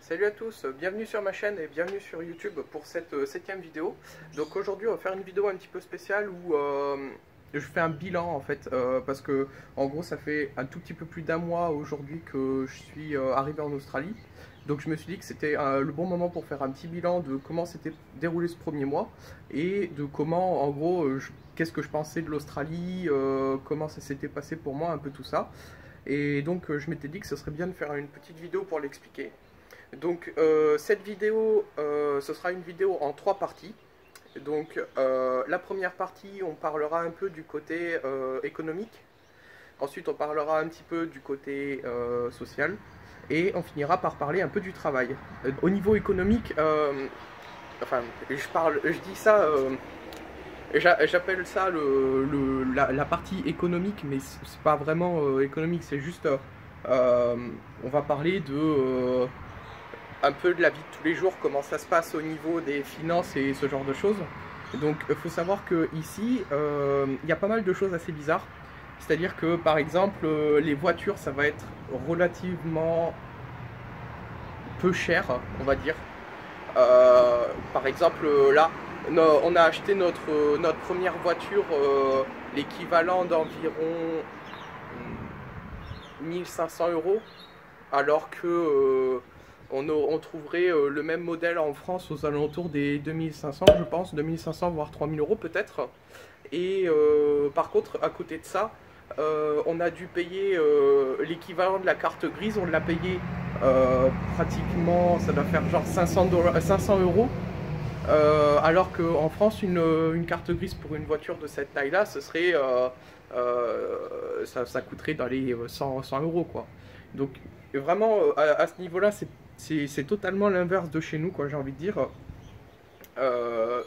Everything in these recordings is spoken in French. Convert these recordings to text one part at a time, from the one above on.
Salut à tous, bienvenue sur ma chaîne et bienvenue sur YouTube pour cette 7ème vidéo. Donc aujourd'hui on va faire une vidéo un petit peu spéciale où je fais un bilan en fait, parce que en gros ça fait un tout petit peu plus d'un mois aujourd'hui que je suis arrivé en Australie. Donc je me suis dit que c'était le bon moment pour faire un petit bilan de comment s'était déroulé ce premier mois et de comment en gros qu'est-ce que je pensais de l'Australie, comment ça s'était passé pour moi, un peu tout ça. Et donc je m'étais dit que ce serait bien de faire une petite vidéo pour l'expliquer. Donc cette vidéo, ce sera une vidéo en 3 parties. Donc la première partie, on parlera un peu du côté économique. Ensuite, on parlera un petit peu du côté social. Et on finira par parler un peu du travail. Au niveau économique, enfin, je dis ça, j'appelle ça la partie économique, mais c'est pas vraiment économique, c'est juste, on va parler de un peu de la vie de tous les jours, comment ça se passe au niveau des finances et ce genre de choses. Donc il faut savoir que ici, il y a pas mal de choses assez bizarres. C'est-à-dire que par exemple, les voitures, ça va être relativement peu cher, on va dire. Par exemple, là, on a acheté notre première voiture, l'équivalent d'environ 1500 €, alors que on trouverait le même modèle en France aux alentours des 2500, je pense, 2500 voire 3000 € peut-être. Et par contre, à côté de ça, on a dû payer l'équivalent de la carte grise, on l'a payé pratiquement, ça doit faire genre 500 €, alors qu'en France, une carte grise pour une voiture de cette taille-là, ce serait, ça coûterait dans les 100 € quoi. Donc vraiment, à ce niveau-là, c'est totalement l'inverse de chez nous, quoi, j'ai envie de dire.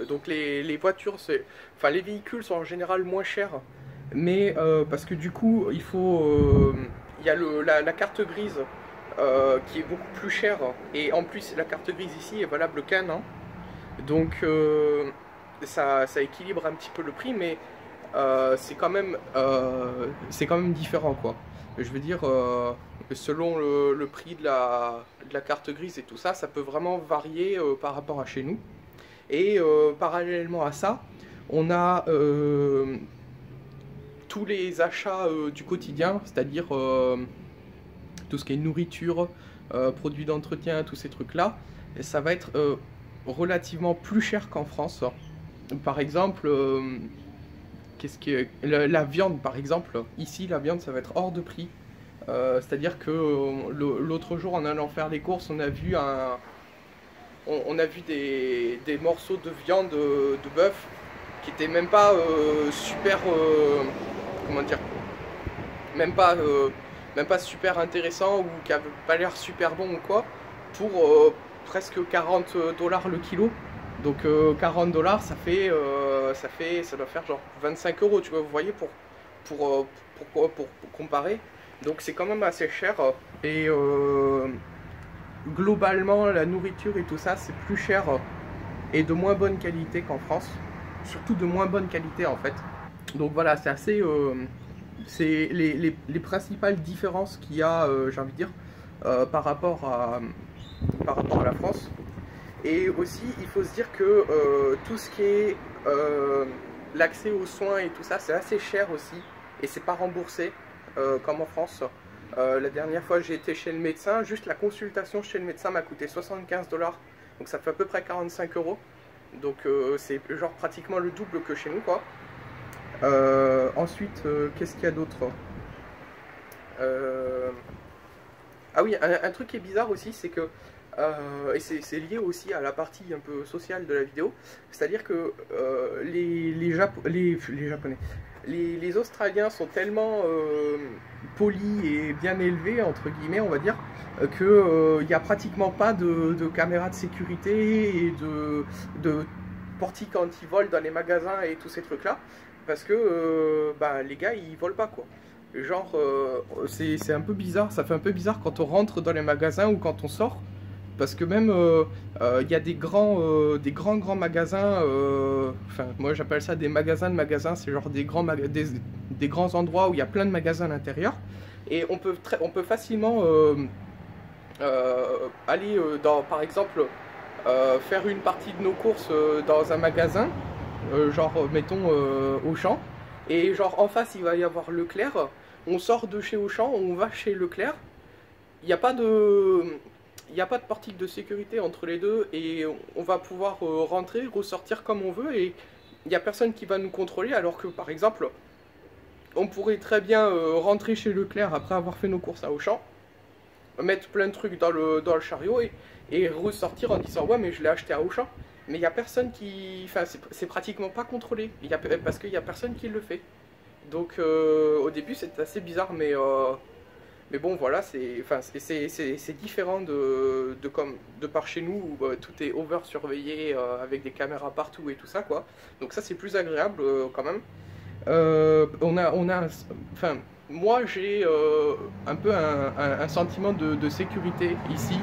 Donc les voitures, enfin les véhicules sont en général moins chers, mais parce que du coup il y a la carte grise qui est beaucoup plus chère, et en plus la carte grise ici est valable qu'un an, donc ça équilibre un petit peu le prix, mais c'est quand même différent, quoi. Je veux dire, selon le prix de la carte grise et tout ça, ça peut vraiment varier par rapport à chez nous. Et parallèlement à ça, on a tous les achats du quotidien, c'est-à-dire tout ce qui est nourriture, produits d'entretien, tous ces trucs-là. Ça va être relativement plus cher qu'en France. Par exemple, la viande, par exemple, ici la viande, ça va être hors de prix. C'est-à-dire que l'autre jour, en allant faire les courses, on a vu des morceaux de viande de bœuf qui étaient même pas super, comment dire, même pas super intéressant, ou qui n'avaient pas l'air super bon ou quoi, pour presque 40 $ le kilo. Donc 40 $, ça doit faire genre 25 €, tu vois, vous voyez, pour comparer. Donc c'est quand même assez cher, et globalement la nourriture et tout ça, c'est plus cher et de moins bonne qualité qu'en France, surtout de moins bonne qualité en fait. Donc voilà, c'est assez c'est les principales différences qu'il y a, j'ai envie de dire, par rapport à la France. Et aussi il faut se dire que tout ce qui est l'accès aux soins et tout ça, c'est assez cher aussi, et c'est pas remboursé comme en France. La dernière fois j'ai été chez le médecin, juste la consultation chez le médecin m'a coûté 75 $, donc ça fait à peu près 45 €. Donc c'est genre pratiquement le double que chez nous, quoi. Ensuite, qu'est-ce qu'il y a d'autre? Ah oui, un truc qui est bizarre aussi, c'est que et c'est lié aussi à la partie un peu sociale de la vidéo, c'est-à-dire que les Japonais, les Australiens sont tellement polis et bien élevés, entre guillemets, on va dire, que il n'y a pratiquement pas de caméras de sécurité et de portiques anti-vol dans les magasins et tous ces trucs-là, parce que bah, les gars, ils volent pas, quoi. Genre, c'est un peu bizarre, ça fait un peu bizarre quand on rentre dans les magasins ou quand on sort. Parce que même, il y a des grands magasins, enfin moi j'appelle ça des magasins de magasins, c'est genre des grands endroits où il y a plein de magasins à l'intérieur. Et on peut facilement aller par exemple, faire une partie de nos courses dans un magasin, genre mettons Auchan, et genre en face il va y avoir Leclerc, on sort de chez Auchan, on va chez Leclerc, il n'y a pas de... Il n'y a pas de portique de sécurité entre les deux et on va pouvoir rentrer, ressortir comme on veut et il n'y a personne qui va nous contrôler alors que par exemple on pourrait très bien rentrer chez Leclerc après avoir fait nos courses à Auchan, mettre plein de trucs dans le chariot et ressortir en disant ouais mais je l'ai acheté à Auchan. Mais il n'y a personne qui... Enfin c'est pratiquement pas contrôlé parce qu'il n'y a personne qui le fait. Donc au début c'était assez bizarre mais bon voilà, c'est différent de par chez nous où tout est over surveillé avec des caméras partout et tout ça quoi. Donc ça c'est plus agréable quand même. Enfin, moi j'ai un peu un sentiment de sécurité ici.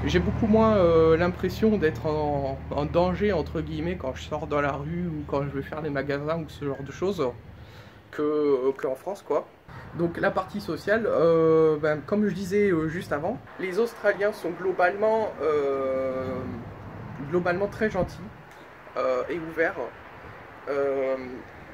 J'ai beaucoup moins l'impression d'être en danger entre guillemets quand je sors dans la rue ou quand je vais faire les magasins ou ce genre de choses qu'en France quoi. Donc la partie sociale, comme je disais juste avant, les Australiens sont globalement très gentils et ouverts.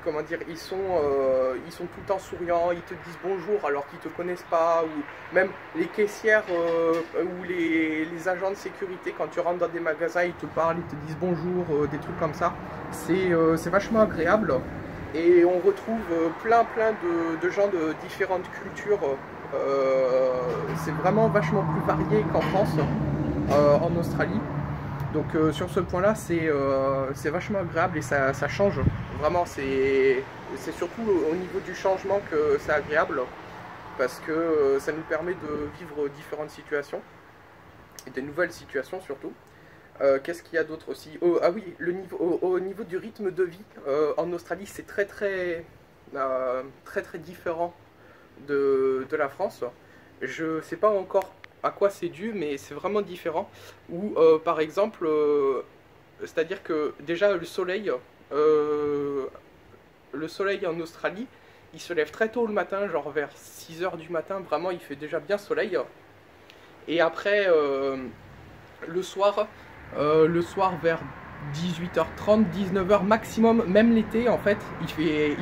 Comment dire, ils sont tout le temps souriants, ils te disent bonjour alors qu'ils te connaissent pas, ou même les caissières ou les agents de sécurité, quand tu rentres dans des magasins, ils te parlent, ils te disent bonjour, des trucs comme ça. C'est vachement agréable. Et on retrouve plein de gens de différentes cultures. C'est vraiment vachement plus varié qu'en France, en Australie. Donc sur ce point là c'est vachement agréable et ça change. Vraiment c'est surtout au niveau du changement que c'est agréable. Parce que ça nous permet de vivre différentes situations. Et des nouvelles situations surtout. Qu'est-ce qu'il y a d'autre aussi? Ah oui, au niveau du rythme de vie en Australie, c'est très différent de la France. Je sais pas encore à quoi c'est dû, mais c'est vraiment différent. Ou par exemple, c'est-à-dire que déjà le soleil en Australie, il se lève très tôt le matin, genre vers 6 h du matin, vraiment il fait déjà bien soleil. Et après, le soir vers 18h30, 19h maximum, même l'été en fait, il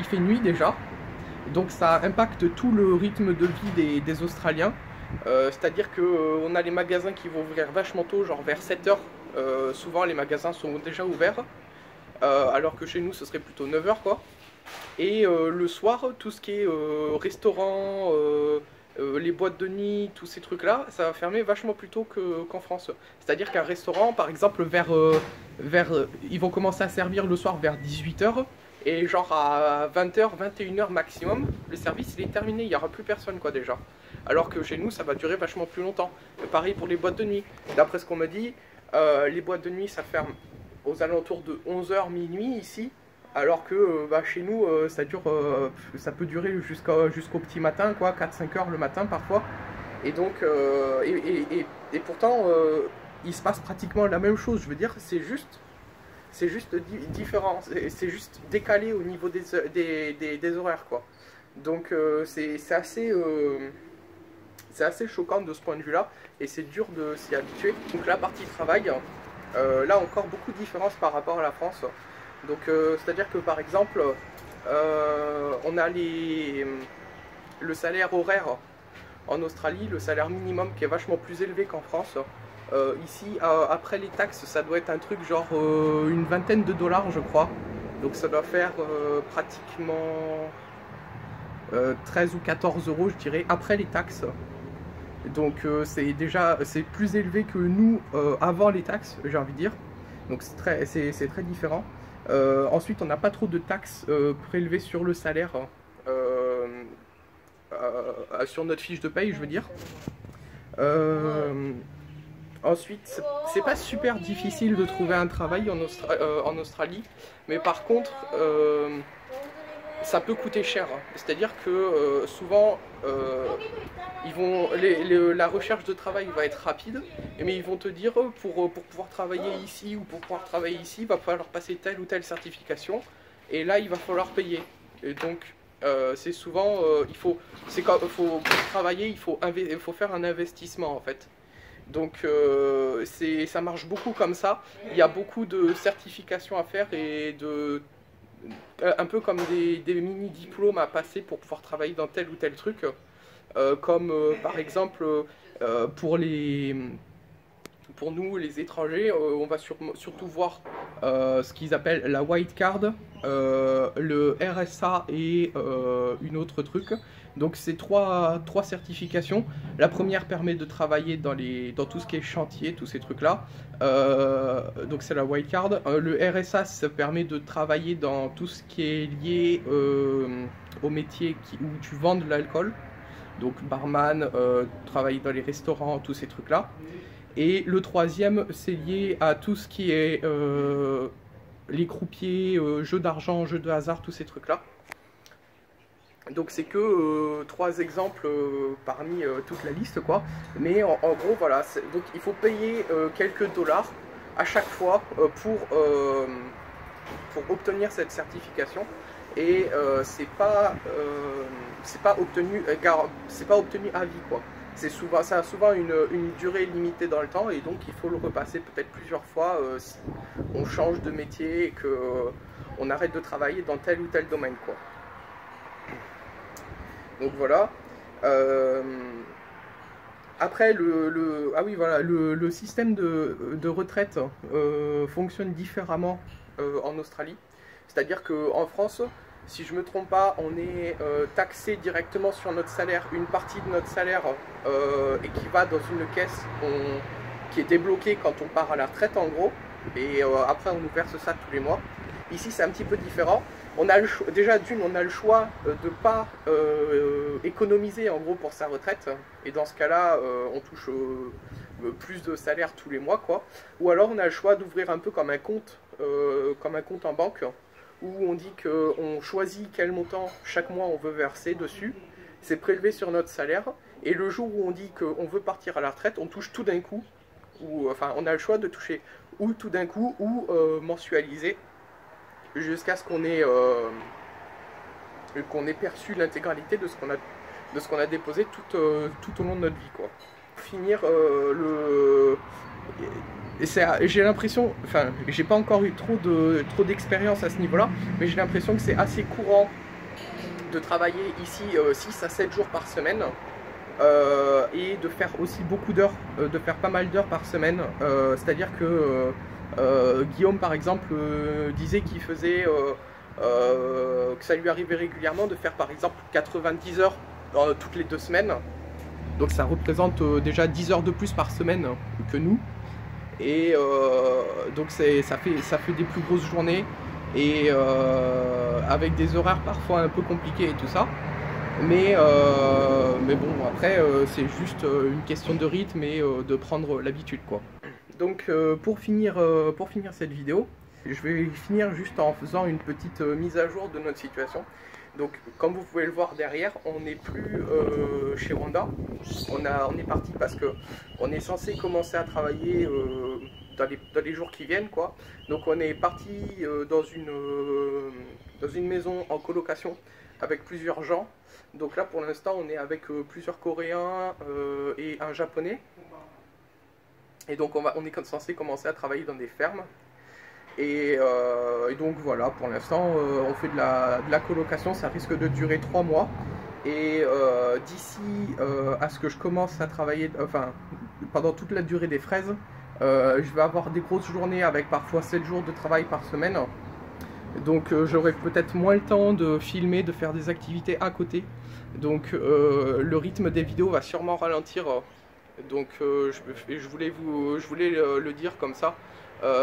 fait nuit déjà. Donc ça impacte tout le rythme de vie des Australiens. C'est-à-dire qu'on a les magasins qui vont ouvrir vachement tôt, genre vers 7h. Souvent les magasins sont déjà ouverts, alors que chez nous ce serait plutôt 9h quoi. Et le soir, tout ce qui est restaurant, les boîtes de nuit, tous ces trucs là, ça va fermer vachement plus tôt qu'en France. C'est-à-dire qu'un restaurant, par exemple, ils vont commencer à servir le soir vers 18h, et genre à 20h, 21h maximum, le service il est terminé, il n'y aura plus personne quoi déjà. Alors que chez nous ça va durer vachement plus longtemps. Pareil pour les boîtes de nuit. D'après ce qu'on me dit, les boîtes de nuit ça ferme aux alentours de 11h, minuit ici. Alors que chez nous, ça peut durer jusqu'au petit matin, quoi, 4-5 heures le matin parfois. Et donc, et pourtant, il se passe pratiquement la même chose. Je veux dire, c'est juste différent, c'est juste décalé au niveau des horaires, quoi. Donc, c'est assez choquant de ce point de vue-là, et c'est dur de s'y habituer. Donc, la partie travail, là encore beaucoup de différences par rapport à la France. Donc c'est-à-dire que par exemple, on a le salaire horaire en Australie, le salaire minimum qui est vachement plus élevé qu'en France. Ici, après les taxes, ça doit être un truc genre une vingtaine de dollars je crois. Donc ça doit faire pratiquement 13 ou 14 euros je dirais, après les taxes. Donc c'est plus élevé que nous avant les taxes, j'ai envie de dire. Donc c'est très différent. Ensuite, on n'a pas trop de taxes prélevées sur le salaire, sur notre fiche de paye, je veux dire. Ensuite, c'est pas super difficile de trouver un travail en Australie, mais par contre, ça peut coûter cher. C'est-à-dire que souvent, la recherche de travail va être rapide, mais ils vont te dire pour pouvoir travailler ici ou pour pouvoir travailler ici, il va falloir passer telle ou telle certification, et là il va falloir payer. Et donc c'est souvent, pour travailler, il faut faire un investissement en fait. Donc ça marche beaucoup comme ça. Il y a beaucoup de certifications à faire et un peu comme des mini-diplômes à passer pour pouvoir travailler dans tel ou tel truc. Comme par exemple pour nous les étrangers, on va surtout voir ce qu'ils appellent la white card, le RSA et une autre truc. Donc c'est trois certifications. La première permet de travailler dans tout ce qui est chantier, tous ces trucs là. Donc c'est la white card. Le RSA, ça permet de travailler dans tout ce qui est lié au métier où tu vends de l'alcool. Donc barman, travailler dans les restaurants, tous ces trucs là. Et le troisième, c'est lié à tout ce qui est les croupiers, jeux d'argent, jeux de hasard, tous ces trucs-là. Donc c'est que 3 exemples parmi toute la liste, quoi. Mais en gros, voilà. Donc il faut payer quelques dollars à chaque fois pour obtenir cette certification. Et c'est pas obtenu à vie, quoi. Ça a souvent une durée limitée dans le temps et donc il faut le repasser peut-être plusieurs fois si on change de métier et qu'on arrête de travailler dans tel ou tel domaine, quoi. Donc voilà. Après le système de retraite fonctionne différemment en Australie. C'est-à-dire qu'en France, si je ne me trompe pas, on est taxé directement sur notre salaire, une partie de notre salaire et qui va dans une caisse qui est débloquée quand on part à la retraite en gros, et après on nous verse ça tous les mois. Ici c'est un petit peu différent. Déjà d'une, on a le choix de ne pas économiser en gros pour sa retraite, et dans ce cas-là on touche plus de salaire tous les mois, quoi. Ou alors on a le choix d'ouvrir un peu comme un compte en banque, où on dit qu'on choisit quel montant chaque mois on veut verser dessus, c'est prélevé sur notre salaire, et le jour où on dit qu'on veut partir à la retraite, on touche tout d'un coup, enfin on a le choix de toucher ou tout d'un coup ou mensualiser, jusqu'à ce qu'on ait perçu l'intégralité de ce qu'on a déposé tout au long de notre vie, quoi. Pour finir, j'ai l'impression, enfin j'ai pas encore eu trop d'expérience à ce niveau là, mais j'ai l'impression que c'est assez courant de travailler ici 6 à 7 jours par semaine, et de faire aussi beaucoup d'heures, de faire pas mal d'heures par semaine, c'est à dire que Guillaume par exemple disait qu'il faisait que ça lui arrivait régulièrement de faire par exemple 90 heures toutes les 2 semaines, donc ça représente déjà 10 heures de plus par semaine que nous. Et donc ça fait des plus grosses journées, et avec des horaires parfois un peu compliqués et tout ça, mais bon, après c'est juste une question de rythme et de prendre l'habitude, quoi. Donc pour finir cette vidéo, je vais finir juste en faisant une petite mise à jour de notre situation. Donc comme vous pouvez le voir derrière, on n'est plus chez Wanda. On est parti parce que on est censé commencer à travailler dans les jours qui viennent, quoi. Donc on est parti dans une maison en colocation avec plusieurs gens. Donc là pour l'instant on est avec plusieurs Coréens et un Japonais. Et donc on est censé commencer à travailler dans des fermes. Et donc voilà, pour l'instant on fait de la colocation, ça risque de durer 3 mois. Et d'ici à ce que je commence à travailler, enfin pendant toute la durée des fraises, je vais avoir des grosses journées avec parfois 7 jours de travail par semaine. Donc j'aurai peut-être moins le temps de filmer, de faire des activités à côté. Donc le rythme des vidéos va sûrement ralentir. Donc je voulais le dire comme ça.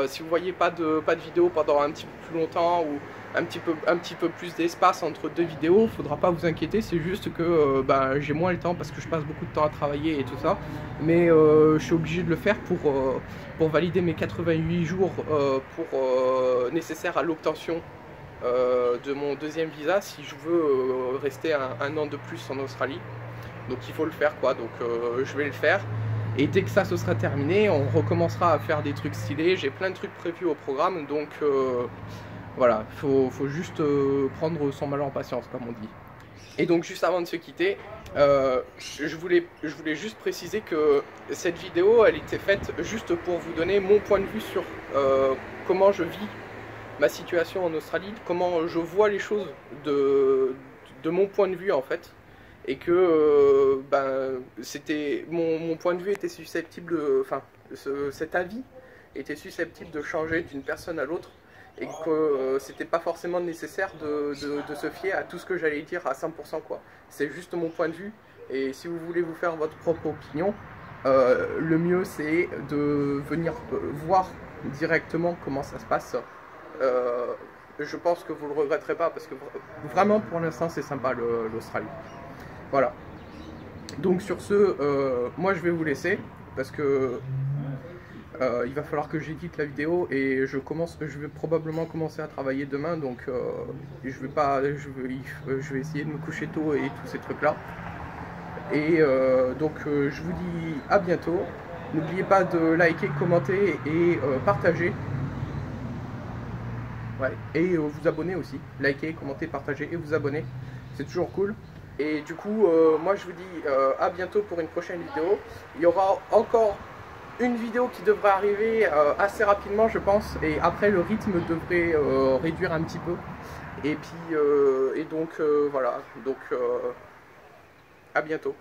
Si vous voyez pas de vidéo pendant un petit peu plus longtemps, ou un petit peu plus d'espace entre 2 vidéos, faudra pas vous inquiéter, c'est juste que j'ai moins le temps parce que je passe beaucoup de temps à travailler et tout ça, mais je suis obligé de le faire pour valider mes 88 jours nécessaires à l'obtention de mon 2e visa si je veux rester un an de plus en Australie. Donc il faut le faire, quoi. Donc je vais le faire. Et dès que ça se sera terminé, on recommencera à faire des trucs stylés. J'ai plein de trucs prévus au programme, donc voilà, faut juste prendre son mal en patience, comme on dit. Et donc juste avant de se quitter, je voulais juste préciser que cette vidéo, elle était faite juste pour vous donner mon point de vue sur comment je vis ma situation en Australie, comment je vois les choses de mon point de vue en fait. Et que c'était mon point de vue était susceptible, cet avis était susceptible de changer d'une personne à l'autre, et que c'était pas forcément nécessaire de se fier à tout ce que j'allais dire à 100% quoi. C'est juste mon point de vue, et si vous voulez vous faire votre propre opinion, le mieux c'est de venir voir directement comment ça se passe. Je pense que vous le regretterez pas, parce que vraiment pour l'instant c'est sympa l'Australie. Voilà. Donc sur ce, moi je vais vous laisser, parce que il va falloir que j'édite la vidéo, et je vais probablement commencer à travailler demain, donc je vais essayer de me coucher tôt et tous ces trucs là. Et donc je vous dis à bientôt. N'oubliez pas de liker, commenter et partager. Ouais. Et vous abonner aussi. Liker, commenter, partager et vous abonner. C'est toujours cool. Et du coup, moi je vous dis à bientôt pour une prochaine vidéo. Il y aura encore une vidéo qui devrait arriver assez rapidement, je pense. Et après, le rythme devrait réduire un petit peu. Et puis, voilà. Donc, à bientôt.